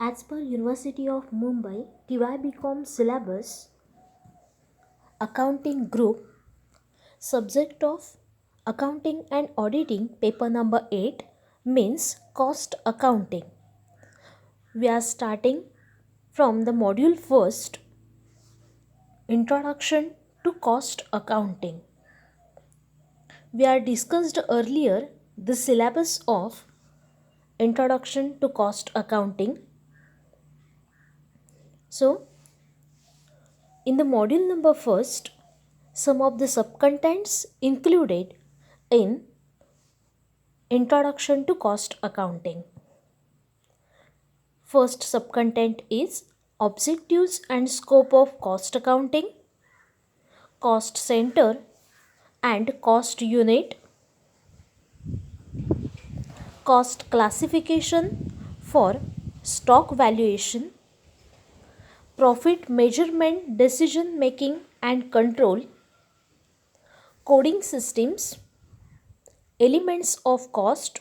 As per University of Mumbai, TY syllabus, accounting group, subject of accounting and auditing, paper number 8 means cost accounting. We are starting from the module first, introduction to cost accounting. We are discussed earlier the syllabus of introduction to cost accounting. So, in the module number first, some of the subcontents included in introduction to cost accounting. First subcontent is objectives and scope of cost accounting, cost center and cost unit, cost classification for stock valuation, profit measurement, decision making and control, coding systems, elements of cost,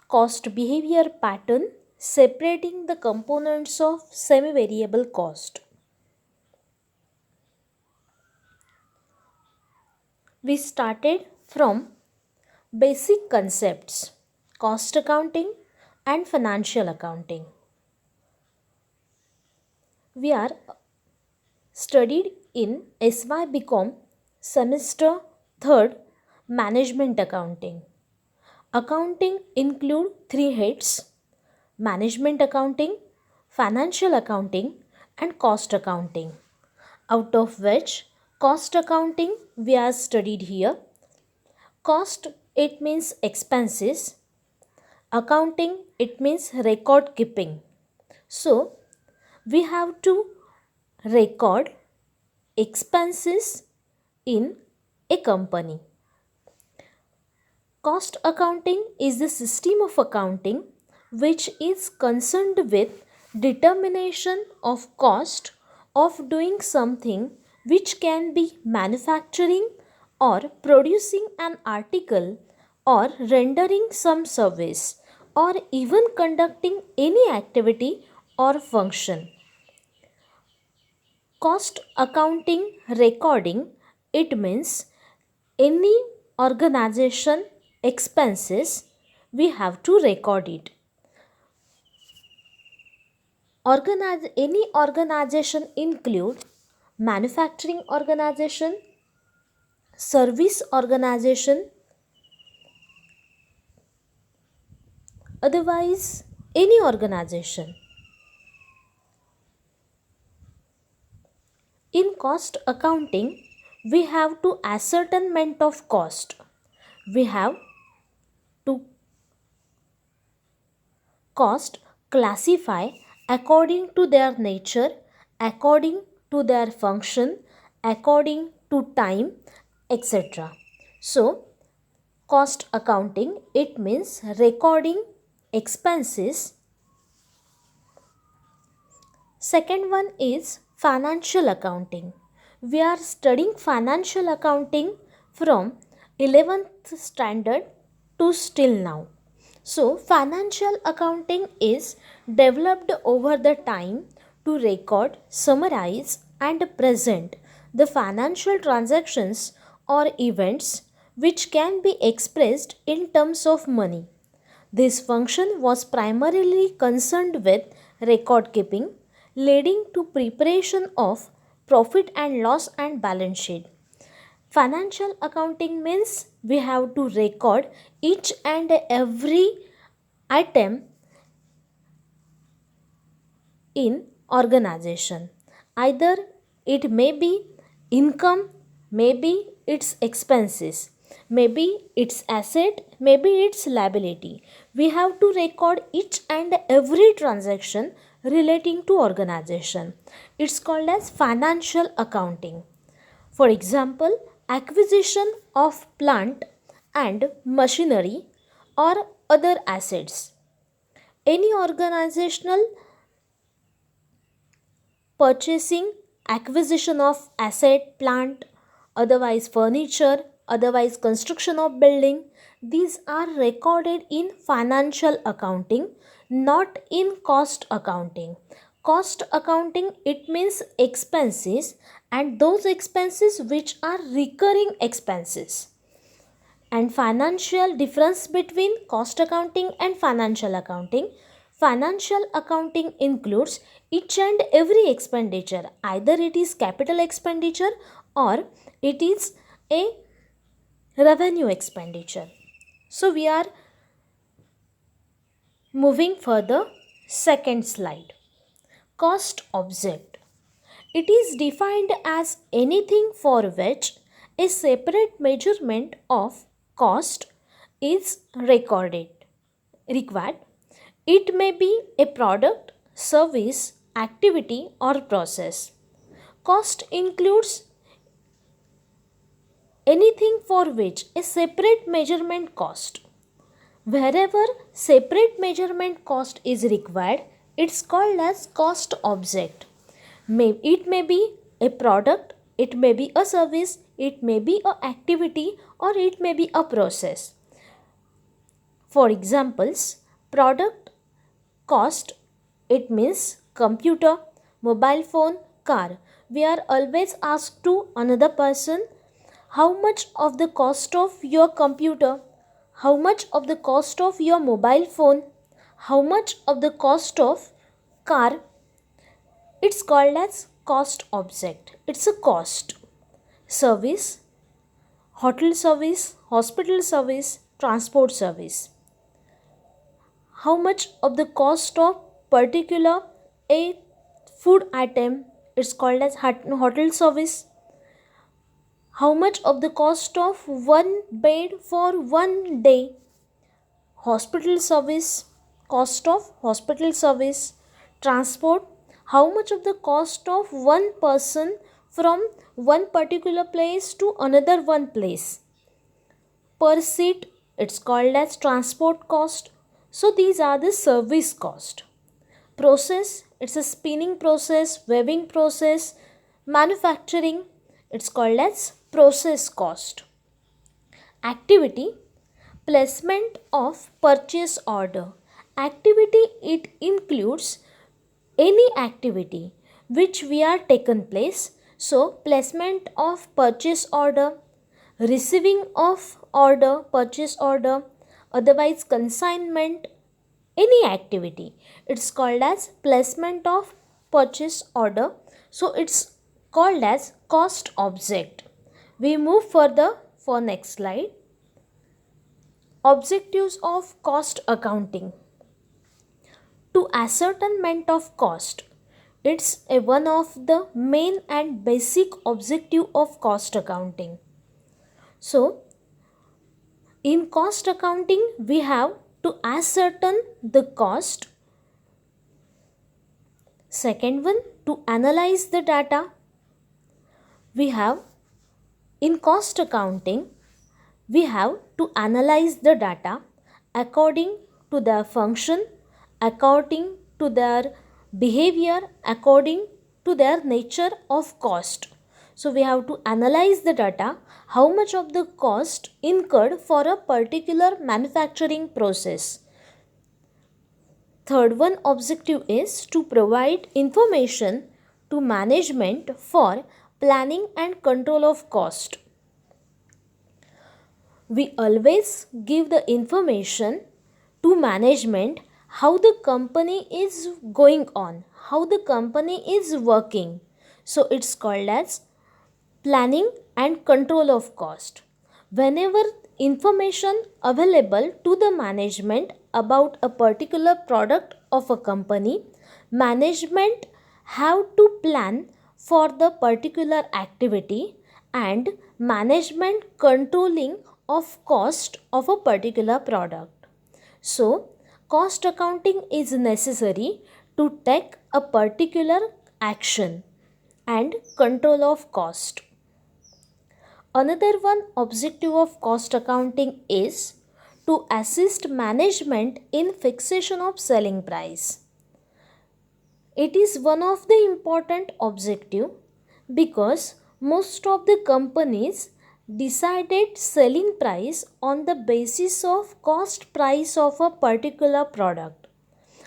cost behavior pattern, separating the components of semi-variable cost. We started from basic concepts, cost accounting and financial accounting. We are studied in SY BCom semester 3rd management accounting. Accounting include 3 heads: management accounting, financial accounting and cost accounting. Out of which cost accounting we are studied here. Cost, it means expenses. Accounting, it means record keeping. So we have to record expenses in a company. Cost accounting is the system of accounting which is concerned with determination of cost of doing something, which can be manufacturing or producing an article or rendering some service or even conducting any activity or function. Cost accounting recording, it means any organization expenses, we have to record it. Any organization include manufacturing organization, service organization, otherwise any organization. In cost accounting, we have to ascertainment of cost. We have to cost classify according to their nature, according to their function, according to time, etc. So, cost accounting, it means recording expenses. Second one is financial accounting. We are studying financial accounting from 11th standard to still now. So, financial accounting is developed over the time to record, summarize, and present the financial transactions or events which can be expressed in terms of money. This function was primarily concerned with record keeping, leading to preparation of profit and loss and balance sheet. Financial accounting means we have to record each and every item in organization. Either it may be income, maybe it's expenses, maybe it's asset, maybe it's liability. We have to record each and every transaction relating to organization. It's called as financial accounting. For example, acquisition of plant and machinery or other assets. Any organizational purchasing, acquisition of asset, plant, otherwise furniture, otherwise construction of building. These are recorded in financial accounting, not in cost accounting. Cost accounting, it means expenses, and those expenses which are recurring expenses. And financial difference between cost accounting and financial accounting. Financial accounting includes each and every expenditure, either it is capital expenditure or it is a revenue expenditure. So we are moving further. Second slide. Cost object. It is defined as anything for which a separate measurement of cost is required. It may be a product, service, activity, or process. Cost includes anything for which a separate measurement cost. Wherever separate measurement cost is required, it's called as cost object. It may be a product, it may be a service, it may be an activity, or it may be a process. For examples, product cost, it means computer, mobile phone, car. We are always asked to another person, how much of the cost of your computer, how much of the cost of your mobile phone, how much of the cost of car. It's called as cost object. It's a cost. Service, hotel service, hospital service, transport service. How much of the cost of particular a food item, it's called as hotel service. How much of the cost of one bed for one day, hospital service, cost of hospital service. Transport, how much of the cost of one person from one particular place to another one place. Per seat, it's called as transport cost. So these are the service cost. Process, it's a spinning process, weaving process, manufacturing, it's called as process cost. Activity, placement of purchase order. Activity, it includes any activity which we are taken place. So placement of purchase order, receiving of order, purchase order, otherwise consignment, any activity, it's called as placement of purchase order. So it's called as cost object. We move further for next slide. Objectives of cost accounting. To ascertainment of cost, it's one of the main and basic objective of cost accounting. So in cost accounting, we have to ascertain the cost. Second one, to analyze the data. We have in cost accounting, we have to analyze the data according to their function, according to their behavior, according to their nature of cost. So we have to analyze the data, how much of the cost incurred for a particular manufacturing process. Third one objective is to provide information to management for planning and control of cost. We always give the information to management how the company is going on, how the company is working. So it's called as planning and control of cost. Whenever information available to the management about a particular product of a company, management have to plan for the particular activity and management controlling of cost of a particular product. So cost accounting is necessary to take a particular action and control of cost. Another one objective of cost accounting is to assist management in fixation of selling price. It is one of the important objective because most of the companies decided selling price on the basis of cost price of a particular product.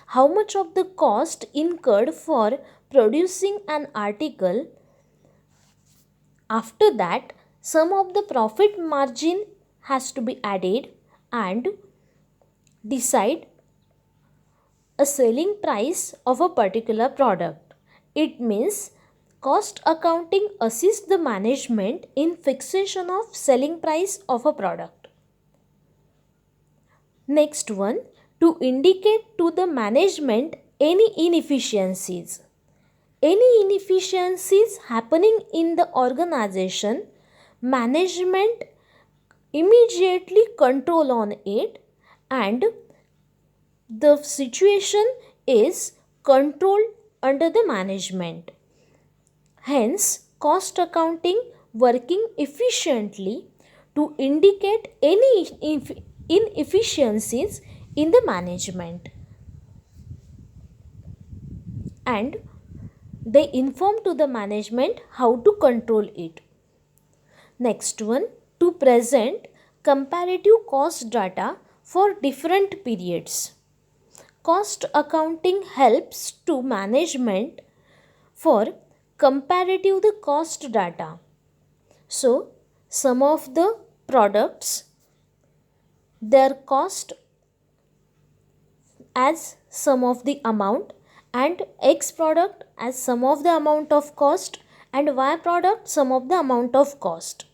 How much of the cost incurred for producing an article. After that, some of the profit margin has to be added and decide a selling price of a particular product. It means cost accounting assists the management in fixation of selling price of a product. Next one, to indicate to the management any inefficiencies. Any inefficiencies happening in the organization, management immediately control on it and the situation is controlled under the management. Hence, cost accounting working efficiently to indicate any inefficiencies in the management, and they inform to the management how to control it. Next one, to present comparative cost data for different periods. Cost accounting helps to management for comparative the cost data. So, some of the products, their cost as sum of the amount, and X product as sum of the amount of cost, and Y product sum of the amount of cost.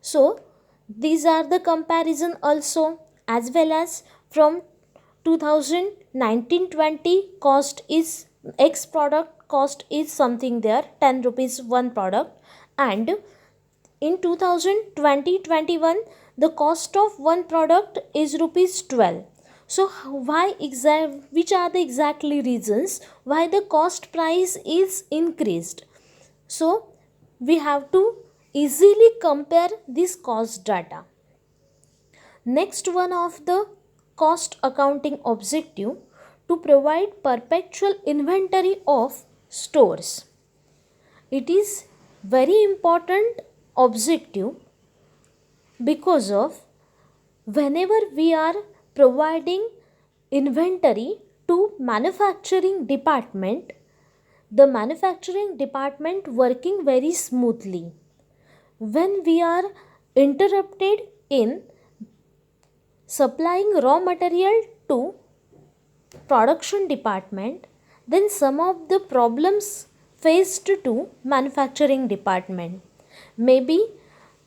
So these are the comparison also, as well as from 2019-20 cost is X product cost is something there 10 rupees one product, and in 2020-21 the cost of one product is rupees 12. So which are the exactly reasons why the cost price is increased? So we have to easily compare this cost data. Next one of the cost accounting objective, to provide perpetual inventory of stores. It is very important objective because of whenever we are providing inventory to manufacturing department, the manufacturing department working very smoothly. When we are interrupted in supplying raw material to production department, then some of the problems faced to manufacturing department, maybe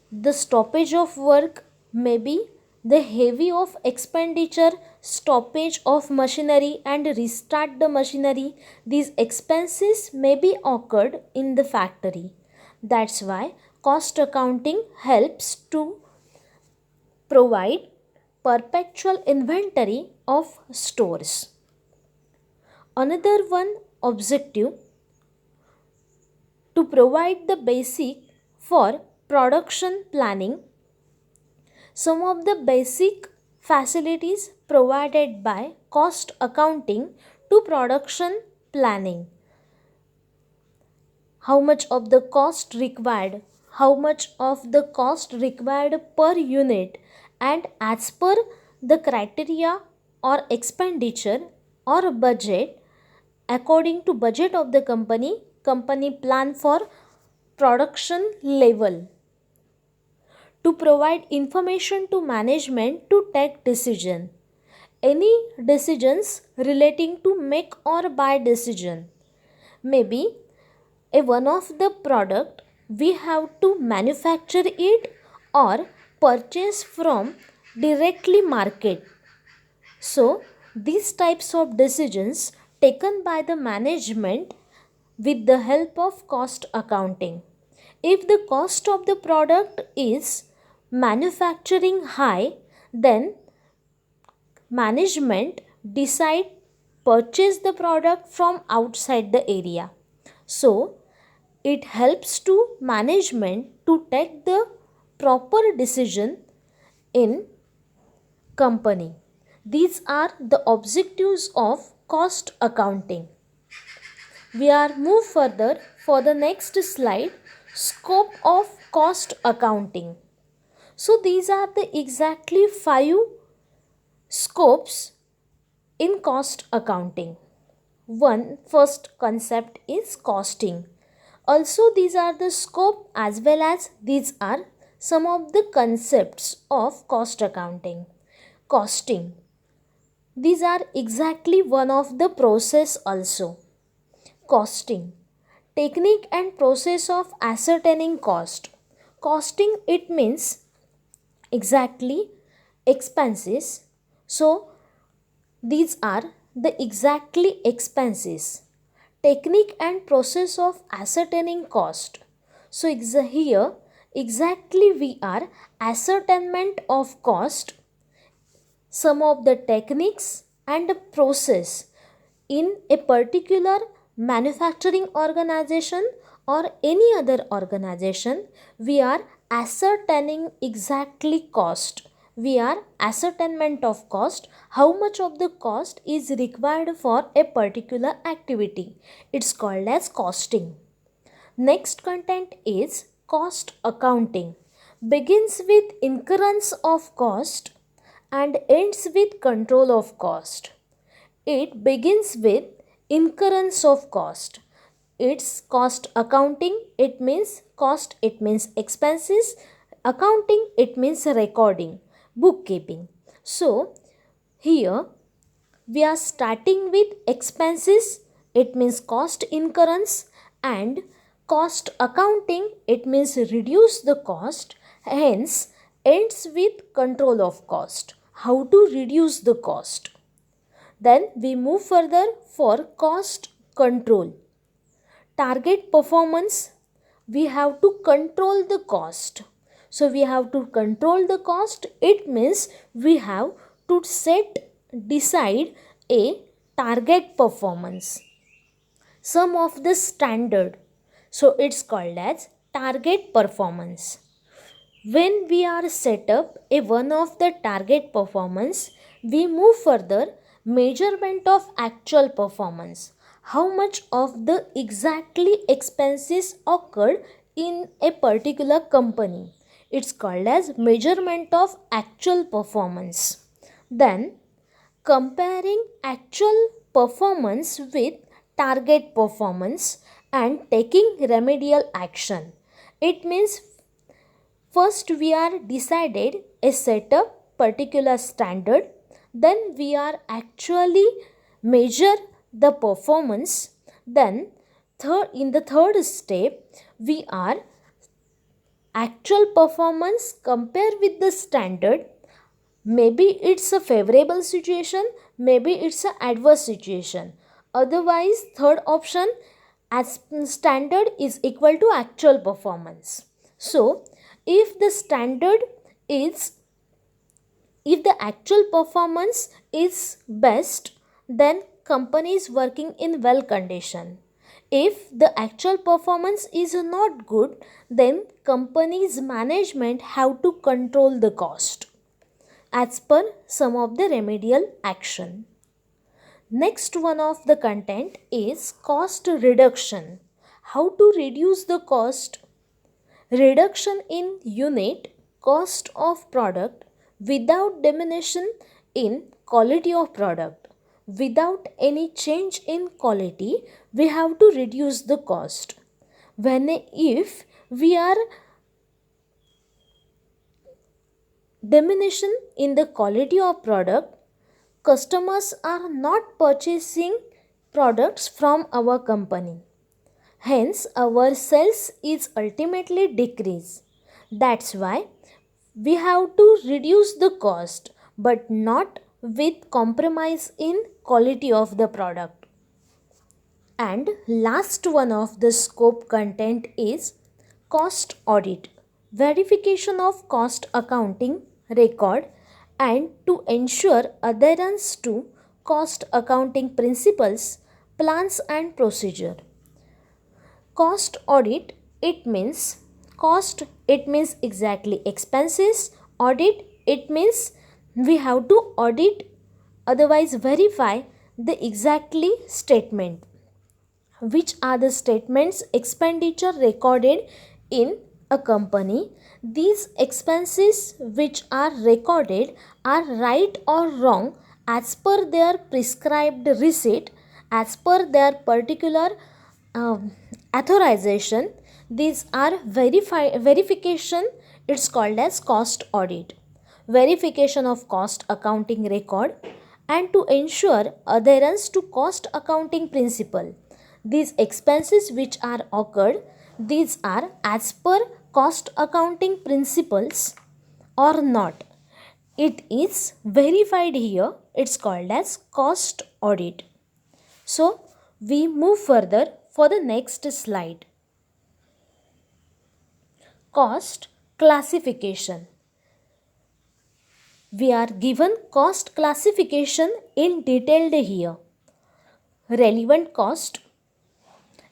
the stoppage of work, maybe the heavy of expenditure, stoppage of machinery and restart the machinery. These expenses may be occurred in the factory. That's why cost accounting helps to provide perpetual inventory of stores. Another one objective, to provide the basic for production planning. Some of the basic facilities provided by cost accounting to production planning. How much of the cost required, how much of the cost required per unit, and as per the criteria or expenditure or budget, according to budget of the company plan for production level. To provide information to management to take decision. Any decisions relating to make or buy decision. Maybe a one of the product we have to manufacture it or purchase from directly market. So these types of decisions taken by the management with the help of cost accounting. If the cost of the product is manufacturing high, then management decide purchase the product from outside the area. So it helps to management to take the proper decision in company. These are the objectives of cost accounting. We are move further for the next slide, scope of cost accounting. So these are the exactly 5 scopes in cost accounting. One first concept is costing. Also, these are the scope as well as these are some of the concepts of cost accounting. Costing. These are exactly one of the process also. Costing. Technique and process of ascertaining cost. Costing, it means exactly expenses. So these are the exactly expenses. Technique and process of ascertaining cost. So here exactly we are ascertainment of cost, some of the techniques and process in a particular manufacturing organization or any other organization. We are ascertaining exactly cost. We are ascertainment of cost, how much of the cost is required for a particular activity. It's called as costing. Next content is cost accounting. Begins with incurrence of cost and ends with control of cost. It begins with incurrence of cost. It's cost accounting, it means cost, it means expenses. Accounting, it means recording, bookkeeping. So, here we are starting with expenses, it means cost incurrence, and cost accounting, it means reduce the cost, hence ends with control of cost, how to reduce the cost. Then we move further for cost control. Target performance, we have to control the cost. So we have to control the cost, it means we have to decide a target performance, some of the standard. So it's called as target performance. When we are set up a one of the target performance, we move further measurement of actual performance. How much of the exactly expenses occurred in a particular company. It's called as measurement of actual performance. Then comparing actual performance with target performance and taking remedial action. It means first, we are decided a setup particular standard. Then we are actually measure the performance. Then in the third step, we are actual performance compare with the standard. Maybe it's a favorable situation, maybe it's an adverse situation. Otherwise, third option as standard is equal to actual performance. So, if the standard is if the actual performance is best, then company is working in well condition. If the actual performance is not good, then company's management have to control the cost as per some of the remedial action. Next one of the content is cost reduction. How to reduce the cost? Reduction in unit cost of product without diminution in quality of product. Without any change in quality, we have to reduce the cost. If we are diminution in the quality of product, customers are not purchasing products from our company. Hence, our sales is ultimately decrease. That's why we have to reduce the cost, but not with compromise in quality of the product. And last one of the scope content is cost audit, verification of cost accounting record, and to ensure adherence to cost accounting principles, plans and procedure. Cost audit, it means cost, it means exactly expenses. Audit, it means we have to audit, otherwise verify the exactly statement, which are the statements expenditure recorded in a company, these expenses which are recorded are right or wrong as per their prescribed receipt, as per their particular um, authorization. These are verification. It's called as cost audit, verification of cost accounting record, and to ensure adherence to cost accounting principle. These expenses which are occurred, these are as per cost accounting principles or not. It is verified here. It's called as cost audit. So we move further for the next slide. Cost classification. We are given cost classification in detailed here. Relevant cost,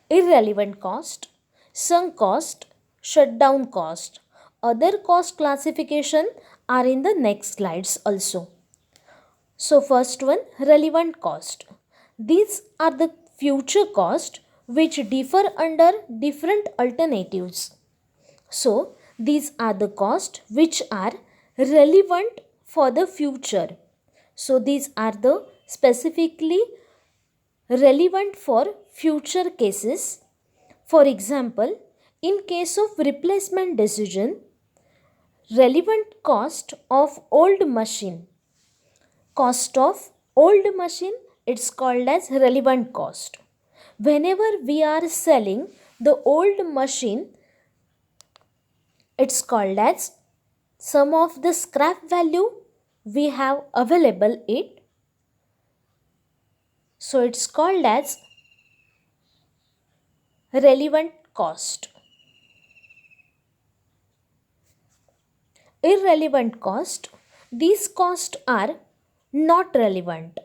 irrelevant cost, sunk cost, shutdown cost. Other cost classification are in the next slides also. So first one, relevant cost. These are the future cost which differ under different alternatives. So these are the costs which are relevant for the future. So these are the specifically relevant for future cases. For example, in case of replacement decision, relevant cost of old machine. Cost of old machine, it's called as relevant cost. Whenever we are selling the old machine, it's called as some of the scrap value we have available it. So it's called as relevant cost. Irrelevant cost, these costs are not relevant.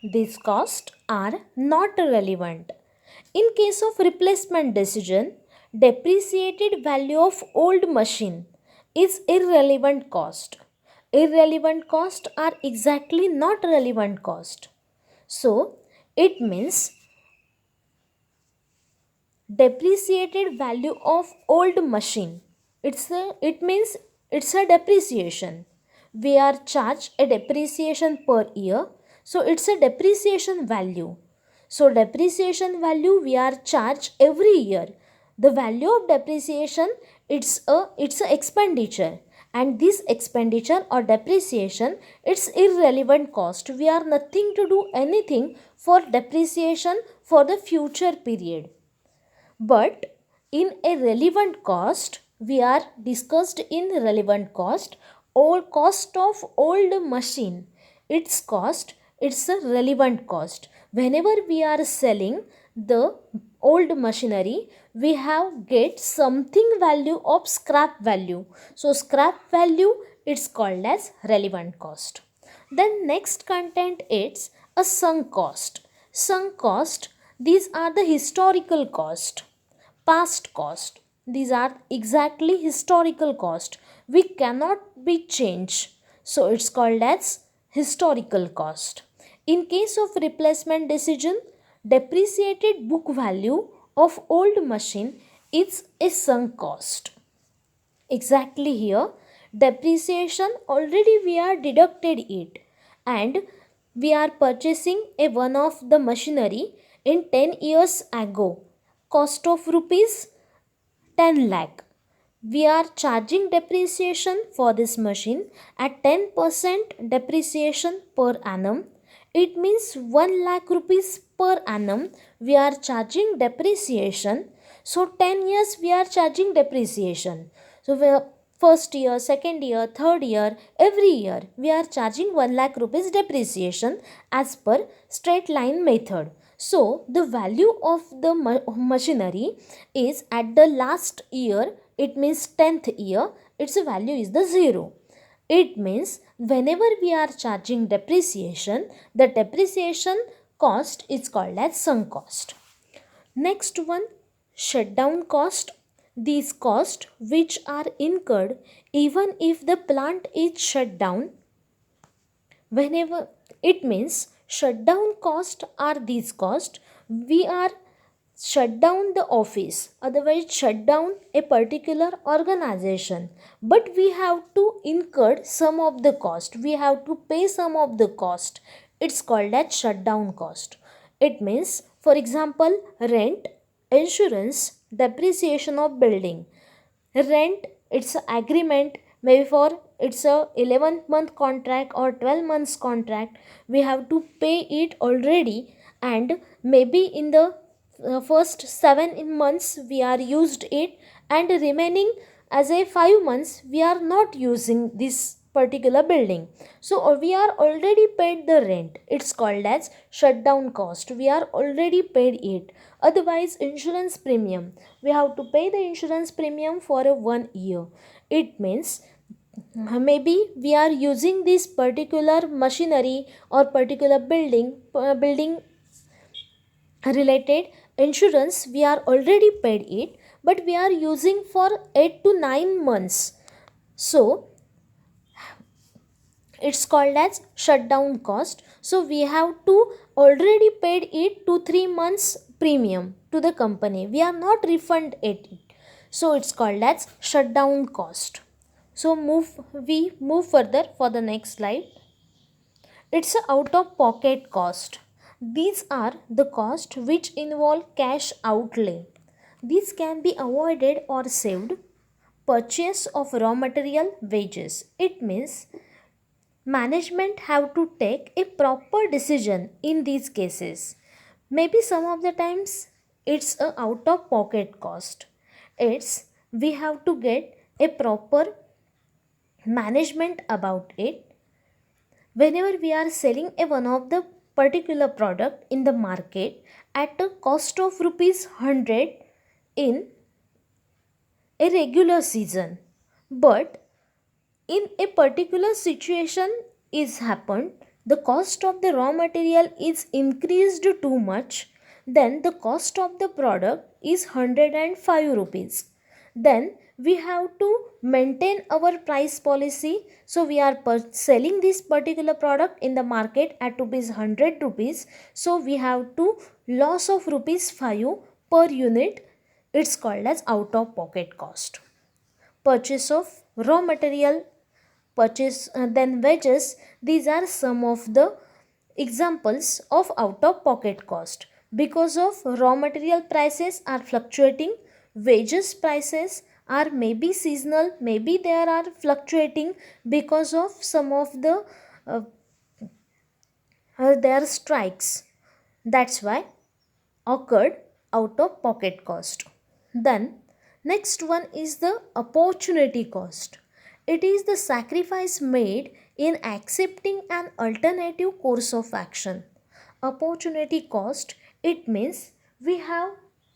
These costs are not relevant. In case of replacement decision, depreciated value of old machine is irrelevant cost. Irrelevant cost are exactly not relevant cost. So it means depreciated value of old machine, it means it's a depreciation. We are charged a depreciation per year, so it's a depreciation value. So depreciation value we are charged every year. The value of depreciation, it's a expenditure, and this expenditure or depreciation, it's irrelevant cost. We are nothing to do anything for depreciation for the future period. But in a relevant cost, we are discussed in relevant cost, all cost of old machine, its cost, it's a relevant cost. Whenever we are selling the old machinery, we have get something value of scrap value. So scrap value, it's called as relevant cost. Then next content is a sunk cost. Sunk cost, these are the historical cost, past cost. These are exactly historical cost. We cannot be changed. So it's called as historical cost. In case of replacement decision, depreciated book value of old machine is a sunk cost. Exactly here, depreciation already we are deducted it, and we are purchasing a one of the machinery in 10 years ago, cost of rupees 10 lakh. We are charging depreciation for this machine at 10% depreciation per annum. It means 1 lakh rupees per annum we are charging depreciation. So 10 years we are charging depreciation. So we are first year, second year, third year, every year we are charging 1 lakh rupees depreciation as per straight line method. So the value of the machinery is at the last year, it means 10th year, its value is the 0. It means whenever we are charging depreciation, the depreciation cost is called as sunk cost. Next one, shutdown cost. These costs which are incurred even if the plant is shut down. Whenever, it means shutdown cost are these costs we are shut down the office, otherwise shut down a particular organization, but we have to incur some of the cost, we have to pay some of the cost. It's called as shutdown cost. It means, for example, rent, insurance, depreciation of building. Rent, it's a agreement, maybe for it's a 11-month contract or 12 months contract, we have to pay it already, and maybe in the first 7 months we are used it, and remaining as a 5 months we are not using this particular building. So we are already paid the rent, it's called as shutdown cost, we are already paid it. Otherwise, insurance premium, we have to pay the insurance premium for a 1 year. It means maybe we are using this particular machinery or particular building related insurance, we are already paid it, but we are using for 8 to 9 months, so it's called as shutdown cost. So we have to already paid it 2 3 months premium to the company, we are not refund it, so it's called as shutdown cost. So we move further for the next slide. It's a out of pocket cost. These are the costs which involve cash outlay. These can be avoided or saved. Purchase of raw material, wages. It means management have to take a proper decision in these cases. Maybe some of the times it's a out of pocket cost. It's we have to get a proper management about it. Whenever we are selling a one of the particular product in the market at a cost of rupees 100 in a regular season, but in a particular situation is happened, the cost of the raw material is increased too much, then the cost of the product is 105 rupees, then we have to maintain our price policy. So we are selling this particular product in the market at rupees 100 rupees, so we have to loss of rupees 5 per unit. It's called as out of pocket cost. Purchase of raw material, purchase then wages, these are some of the examples of out of pocket cost. Because of raw material prices are fluctuating, wages prices are maybe seasonal, maybe they are fluctuating because of some of the uh, their strikes, that's why occurred out of pocket cost. Then next one is the opportunity cost. It is the sacrifice made in accepting an alternative course of action. Opportunity cost, it means we have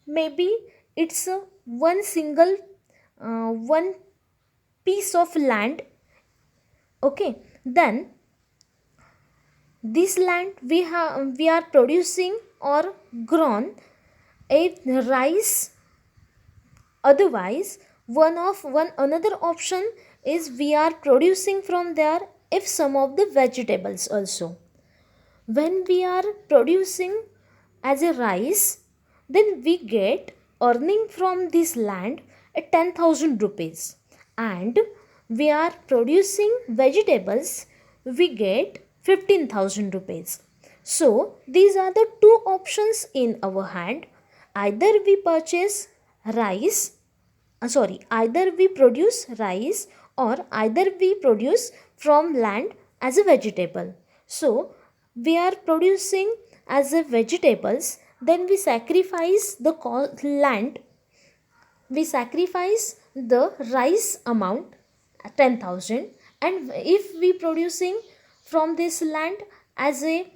maybe it's a one single one piece of land, okay, then this land we are producing or grown a rice. Otherwise, one another option is we are producing from there if some of the vegetables also. When we are producing as a rice, then we get earning from this land at 10,000 rupees, and we are producing vegetables, we get 15,000 rupees. So these are the two options in our hand. Either we purchase rice, either we produce rice or either we produce from land as a vegetable. So we are producing as a vegetables, then we sacrifice the land, we sacrifice the rice amount 10,000, and if we producing from this land as a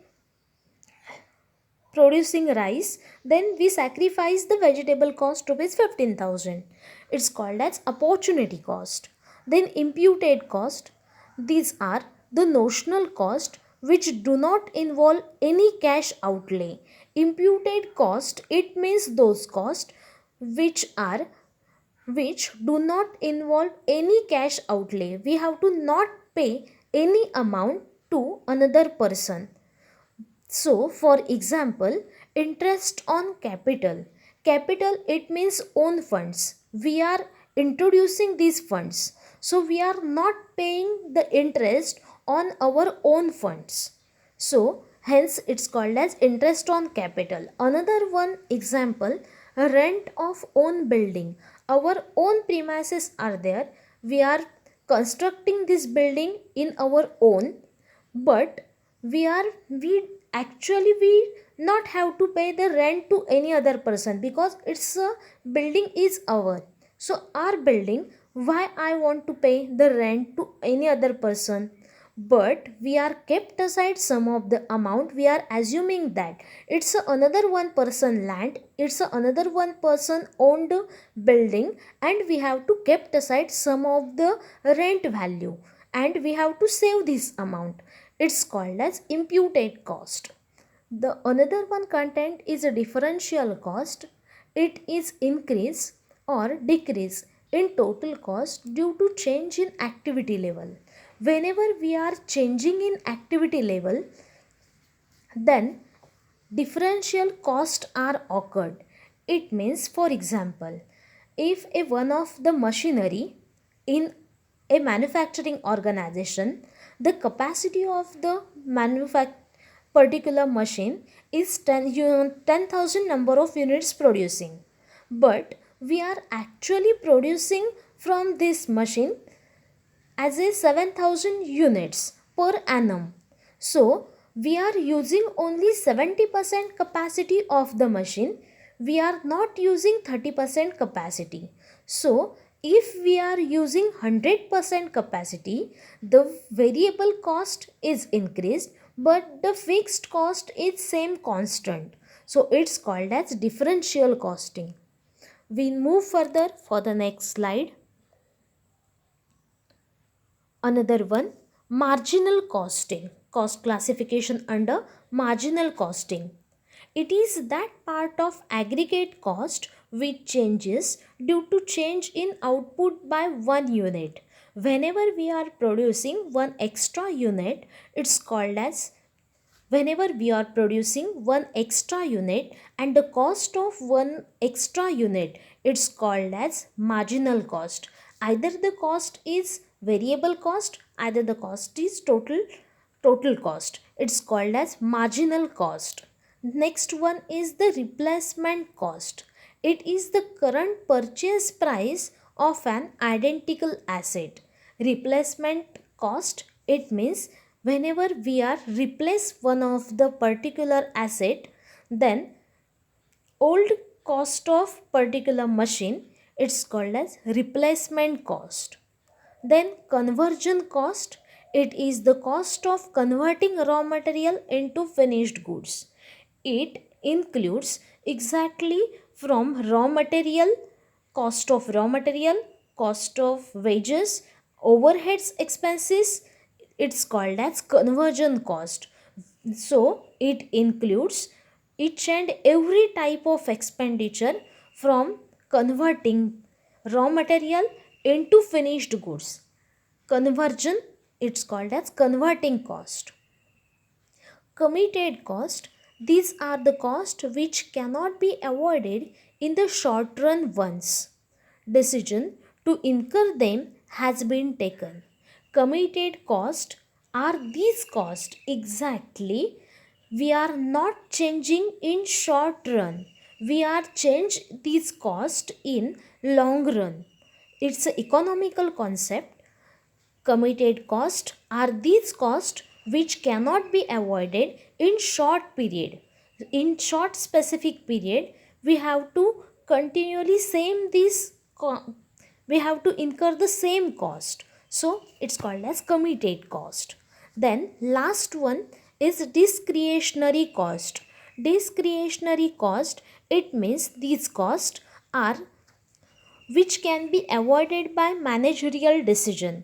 producing rice, then we sacrifice the vegetable cost rupees 15,000. It's called as opportunity cost. Then imputed cost, these are the notional cost which do not involve any cash outlay. Imputed cost, it means those costs which are which do not involve any cash outlay, we have to not pay any amount to another person. So, for example, interest on capital. Capital, it means own funds. We are introducing these funds. So we are not paying the interest on our own funds. So hence it's called as interest on capital. Another one example, rent of own building. Our own premises are there. We are constructing this building in our own, but we not have to pay the rent to any other person because it's a building is our. So our building, why I want to pay the rent to any other person? But we are kept aside some of the amount. We are assuming that it's a another one person land, it's a another one person owned building, and we have to kept aside some of the rent value, and we have to save this amount. It's called as imputed cost. The another one content is a differential cost. It is increase or decrease in total cost due to change in activity level. Whenever we are changing in activity level, then differential cost are occurred. It means, for example, if a one of the machinery in a manufacturing organization, the capacity of the particular machine is 10,000 number of units producing, but we are actually producing from this machine as a 7,000 units per annum. So we are using only 70% capacity of the machine. We are not using 30% capacity. So if we are using 100% capacity, the variable cost is increased, but the fixed cost is same constant. So it's called as differential costing. We move further for the next slide. Another one, marginal costing. Cost classification under marginal costing. It is that part of aggregate cost which changes due to change in output by 1 unit. Whenever we are producing one extra unit, it's called as whenever we are producing one extra unit and the cost of one extra unit, it's called as marginal cost. Either the cost is variable cost, either the cost is total cost. It's called as marginal cost. Next one is the replacement cost. It is the current purchase price of an identical asset. Replacement cost, it means whenever we are replace one of the particular asset, then old cost of particular machine, it's called as replacement cost. Then conversion cost, it is the cost of converting raw material into finished goods. It includes exactly from raw material, cost of wages, overheads expenses, it's called as conversion cost. So it includes each and every type of expenditure from converting raw material into finished goods. Conversion, it's called as converting cost. Committed cost, these are the costs which cannot be avoided in the short run once decision to incur them has been taken. Committed cost are these costs exactly we are not changing in short run. We are change these costs in long run. It's an economical concept. Committed costs are these costs which cannot be avoided in short period. In short specific period, we have to continually we have to incur the same cost. So it's called as committed cost. Then last one is discretionary cost. Discretionary cost, it means these costs are which can be avoided by managerial decision.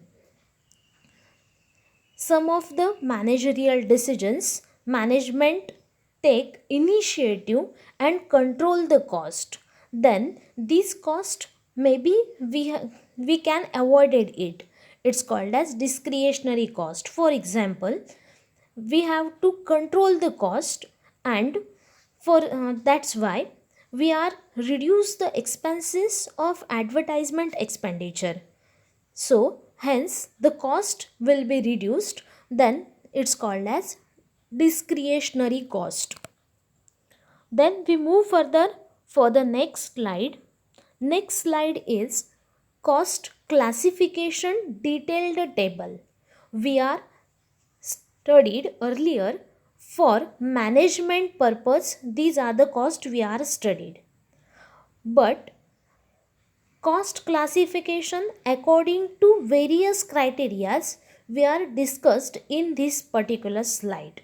Some of the managerial decisions, management take initiative and control the cost. Then this cost maybe we can avoid it. It's called as discretionary cost. For example, we have to control the cost, and for that's why we are reduce the expenses of advertisement expenditure. So hence the cost will be reduced, then it's called as discretionary cost. Then we move further for the next slide. Next slide is cost classification detailed table. We are studied earlier for management purpose. These are the cost we are studied. But cost classification according to various criterias we are discussed in this particular slide.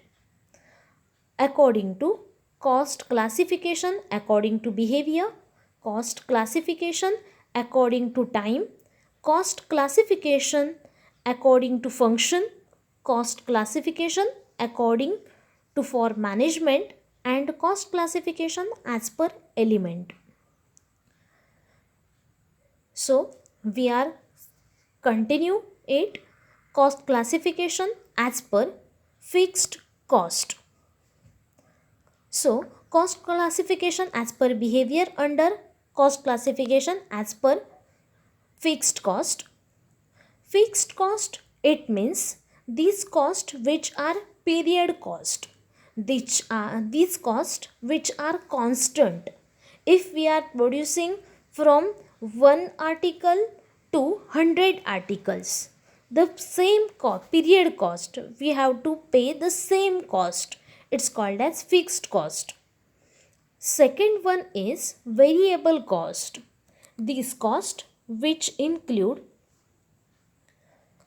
According to cost classification according to behavior, cost classification according to time, cost classification according to function, cost classification according to for management, and cost classification as per element. So we are continue it. Cost classification as per fixed cost. So cost classification as per behavior under cost classification as per fixed cost. Fixed cost, it means these costs which are period cost. These costs which are constant. If we are producing from one article to 100 articles, the same period cost, we have to pay the same cost. It's called as fixed cost. Second one is variable cost. These costs which include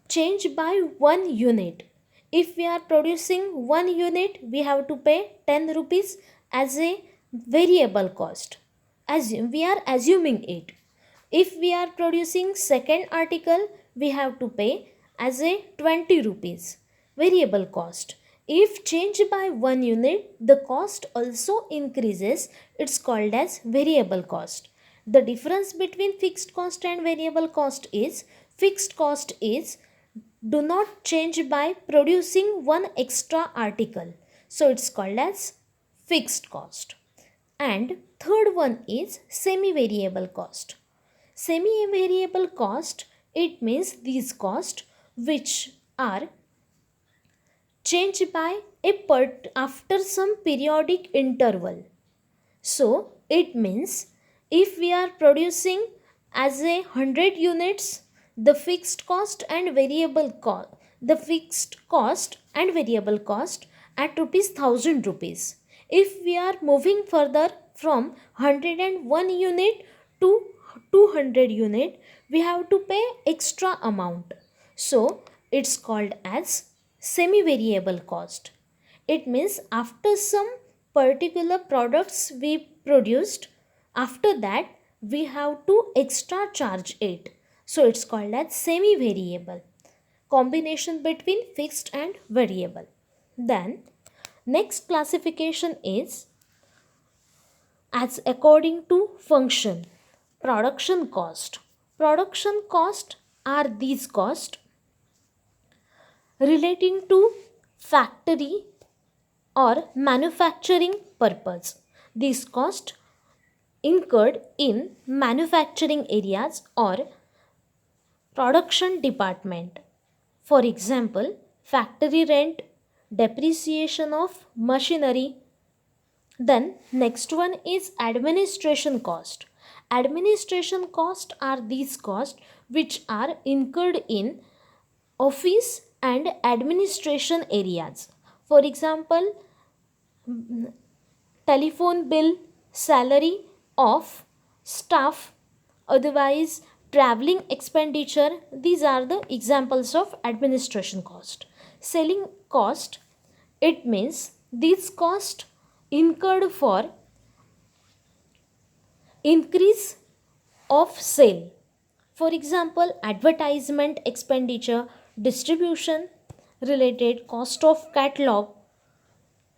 change by 1 unit. If we are producing 1 unit, we have to pay 10 rupees as a variable cost. We are assuming it. If we are producing second article, we have to pay as a 20 rupees variable cost. If change by 1 unit, the cost also increases. It's called as variable cost. The difference between fixed cost and variable cost is fixed cost is do not change by producing one extra article. So it's called as fixed cost. And third one is semi-variable cost. Semi-variable cost, it means these costs which are changed by after some periodic interval. So it means if we are producing as a 100 units, the fixed cost and variable cost, at rupees 1000 rupees. If we are moving further from 101 unit to 200 unit, we have to pay extra amount. So it's called as semi variable cost. It means after some particular products we produced, after that we have to extra charge it. So it's called as semi variable, combination between fixed and variable. Then next classification is as according to function. Production cost. Production cost are these costs relating to factory or manufacturing purpose. These costs incurred in manufacturing areas or production department. For example, factory rent, depreciation of machinery. Then next one is administration cost. Administration cost are these costs which are incurred in office and administration areas. For example, telephone bill, salary of staff, otherwise traveling expenditure. These are the examples of administration cost. Selling cost, it means these cost incurred for increase of sale. For example, advertisement expenditure, distribution related cost of catalog,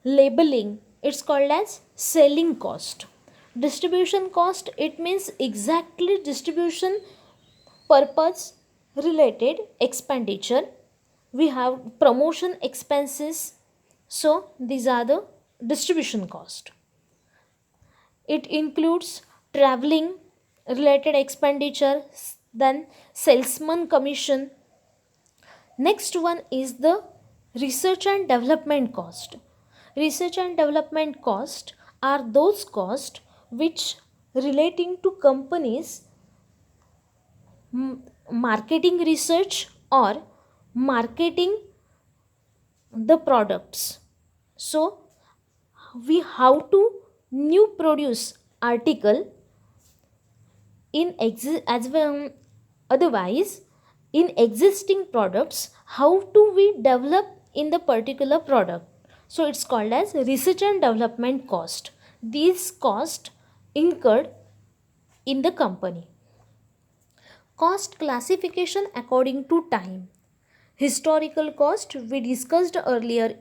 labeling, it's called as selling cost. Distribution cost, it means exactly distribution purpose related expenditure. We have promotion expenses. So these are the distribution cost. It includes traveling related expenditure, then salesman commission. Next one is the research and development cost. Research and development cost are those costs which relating to companies marketing research or marketing the products. So we how to new produce article in as well, otherwise in existing products how do we develop in the particular product. So it's called as research and development cost. These cost incurred in the company. Cost classification according to time. Historical cost, we discussed earlier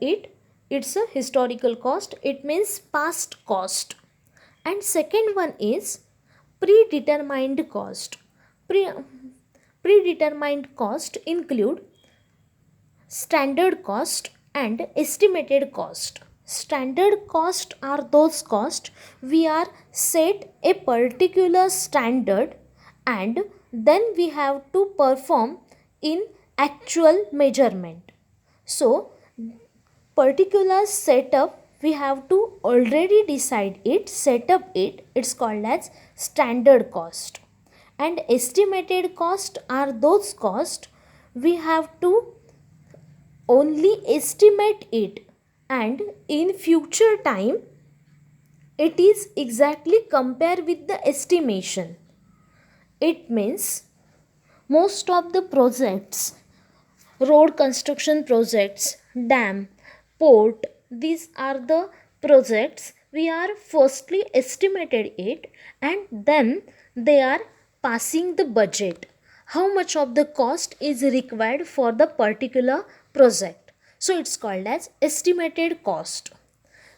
it's a historical cost, it means past cost. And second one is predetermined cost. Predetermined cost include standard cost and estimated cost. Standard cost are those costs we are set a particular standard and then we have to perform in actual measurement. So particular setup we have to already decide it, set up it, it's called as standard cost. And estimated cost are those costs we have to only estimate it and in future time it is exactly compare with the estimation. It means most of the projects, road construction projects, dam, port, these are the projects we are firstly estimated it and then they are passing the budget, how much of the cost is required for the particular project. So it's called as estimated cost.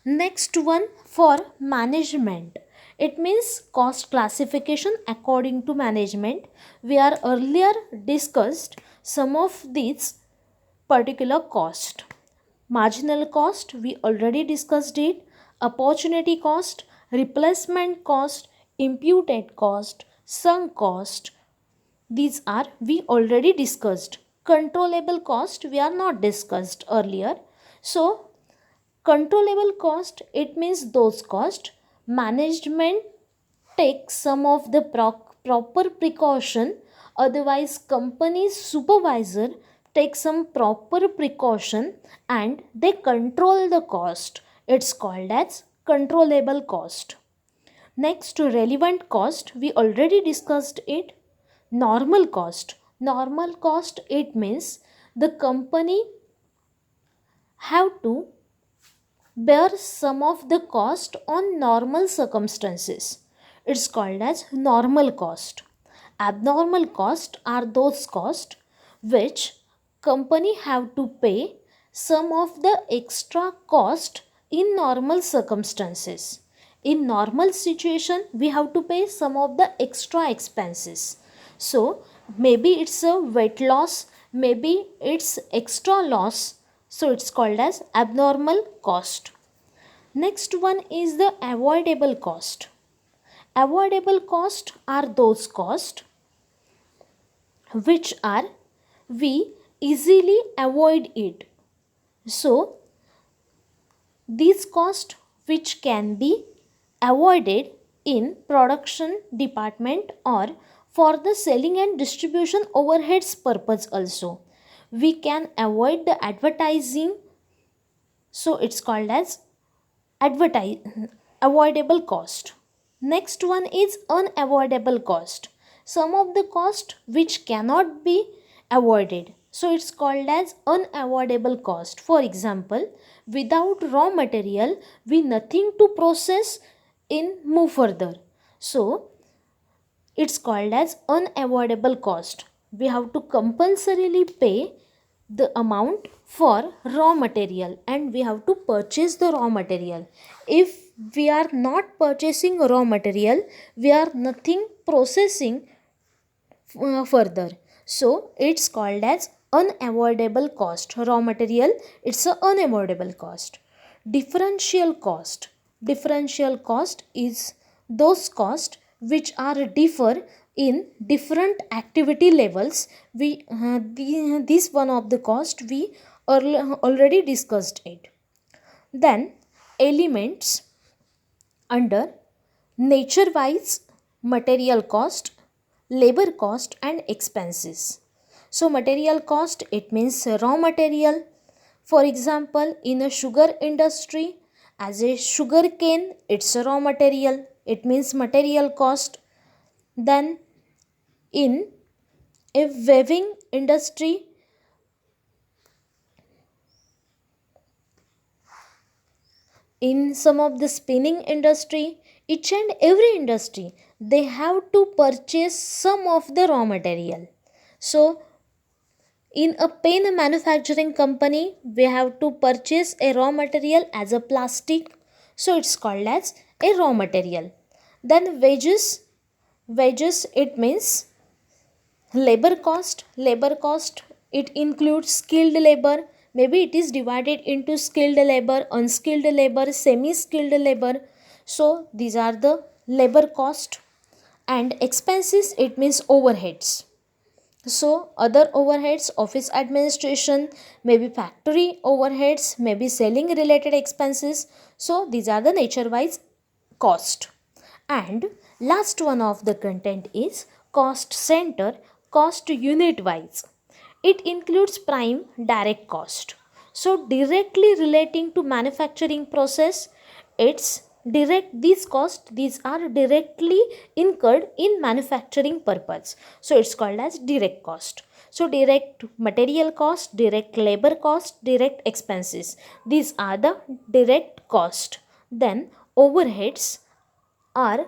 Next one for management. It means cost classification according to management. We are earlier discussed some of these particular cost. Marginal cost, we already discussed it. Opportunity cost, replacement cost, imputed cost, sunk cost. These are we already discussed. Controllable cost we are not discussed earlier. So controllable cost, it means those cost management takes some of the proper precaution, otherwise company's supervisor takes some proper precaution and they control the cost. It's called as controllable cost. Next, relevant cost, we already discussed it. Normal cost. Normal cost, it means the company have to bear some of the cost on normal circumstances. It's called as normal cost. Abnormal cost are those costs which company have to pay some of the extra cost in normal circumstances. In normal situation we have to pay some of the extra expenses. So maybe it's a weight loss, maybe it's extra loss, so it's called as abnormal cost. Next one is the avoidable cost. Avoidable cost are those costs which are we easily avoid it. So these costs which can be avoided in production department or for the selling and distribution overheads purpose also. We can avoid the advertising, so it's called as avoidable cost. Next one is unavoidable cost. Some of the cost which cannot be avoided, so it's called as unavoidable cost. For example, without raw material we nothing to process in move further, so it's called as unavoidable cost. We have to compulsorily pay the amount for raw material and we have to purchase the raw material. If we are not purchasing raw material, we are nothing processing further. So it's called as unavoidable cost. Raw material, it's a unavoidable cost. Differential cost. Differential cost is those costs which are differ in different activity levels. This one of the cost we already discussed it. Then elements under nature wise, material cost, labor cost and expenses. So material cost, it means raw material. For example, in a sugar industry, as a sugar cane, it's a raw material, it means material cost. Then in a weaving industry, in some of the spinning industry, each and every industry, they have to purchase some of the raw material. So in a pen manufacturing company, we have to purchase a raw material as a plastic, so it's called as a raw material. Then wages, it means labor cost, it includes skilled labor. Maybe it is divided into skilled labor, unskilled labor, semi skilled labor. So these are the labor cost. And expenses, it means overheads. So other overheads, office administration, maybe factory overheads, maybe selling related expenses. So these are the nature wise cost. And last one of the content is cost center, cost unit wise. It includes prime direct cost. So directly relating to manufacturing process, it's direct, these costs, these are directly incurred in manufacturing purpose. So it's called as direct cost. So direct material cost, direct labor cost, direct expenses. These are the direct cost. Then overheads are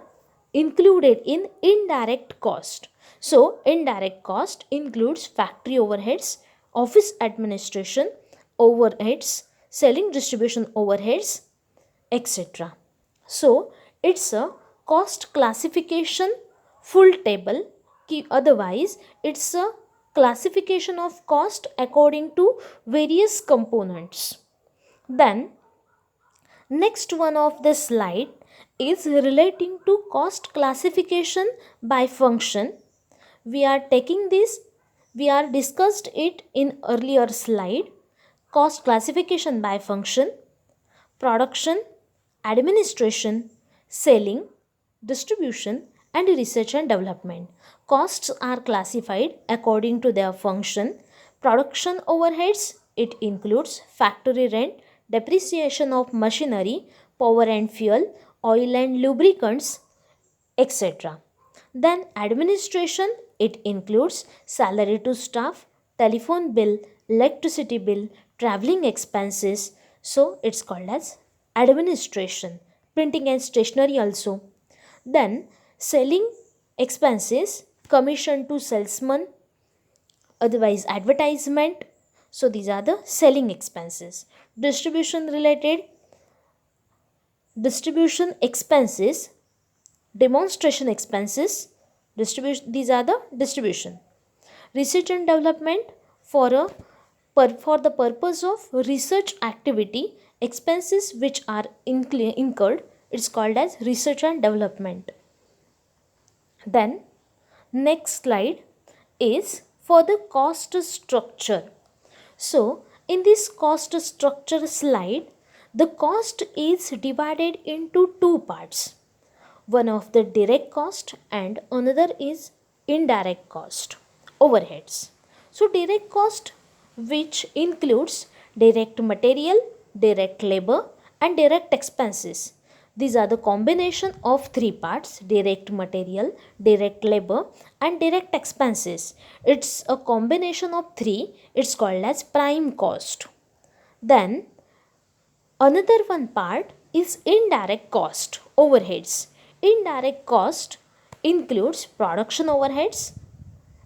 included in indirect cost. So indirect cost includes factory overheads, office administration overheads, selling distribution overheads, etc. So it's a cost classification full table. Otherwise, it's a classification of cost according to various components. Then next one of the slide is relating to cost classification by function. We are taking this, we are discussed it in earlier slide. Cost classification by function: production, administration, selling, distribution and research and development. Costs are classified according to their function. Production overheads, it includes factory rent, depreciation of machinery, power and fuel, oil and lubricants, etc. Then administration, it includes salary to staff, telephone bill, electricity bill, traveling expenses. So it's called as administration. Printing and stationery also. Then selling expenses, commission to salesman, otherwise advertisement. So these are the selling expenses. Distribution expenses, demonstration expenses, distribution, these are the distribution. Research and development, for the purpose of research activity, expenses which are incurred, it's called as research and development. Then next slide is for the cost structure. So in this cost structure slide, the cost is divided into two parts. One of the direct cost and another is indirect cost, overheads. So direct cost, which includes direct material, direct labor and direct expenses. These are the combination of three parts: direct material, direct labor and direct expenses. It's a combination of three, it's called as prime cost. Then another one part is indirect cost, overheads. Indirect cost includes production overheads,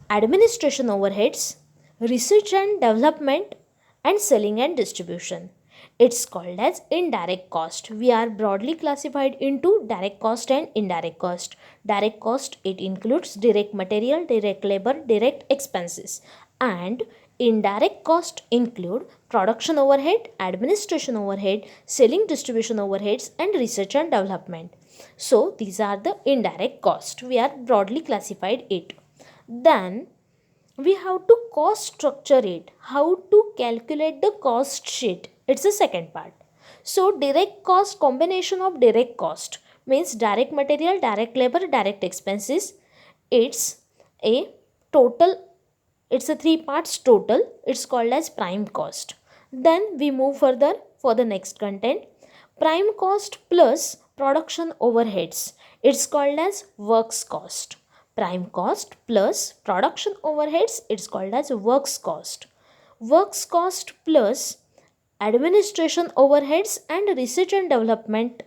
administration overheads, research and development, and selling and distribution. It's called as indirect cost. We are broadly classified into direct cost and indirect cost. Direct cost, it includes direct material, direct labor, direct expenses. And indirect cost include production overhead, administration overhead, selling distribution overheads, and research and development. So these are the indirect cost. We are broadly classified it. Then we have to cost structure it. How to calculate the cost sheet. It's the second part. So direct cost, combination of direct cost means direct material, direct labor, direct expenses. It's a total, it's a three parts total. It's called as prime cost. Then we move further for the next content. Prime cost plus production overheads. It's called as works cost. Prime cost plus production overheads. It's called as works cost. Works cost plus administration overheads and research and development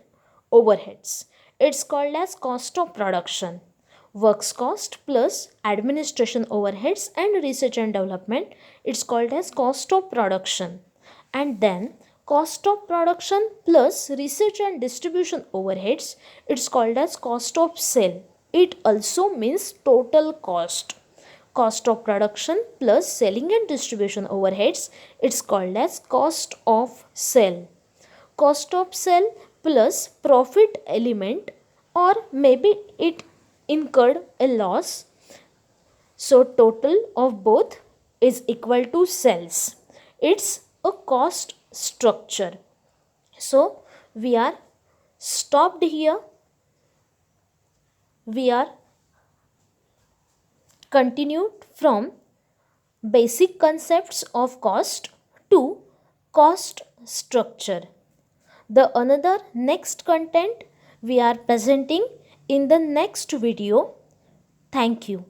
overheads. It's called as cost of production. Works cost plus administration overheads and research and development. It's called as cost of production. And then cost of production plus research and distribution overheads. It's called as cost of sale. It also means total cost. Cost of production plus selling and distribution overheads. It's called as cost of sale. Cost of sale plus profit element, or maybe it incurred a loss. So total of both is equal to sales. It's a cost structure. So we are stopped here. We are continued from basic concepts of cost to cost structure. The another next content we are presenting in the next video. Thank you.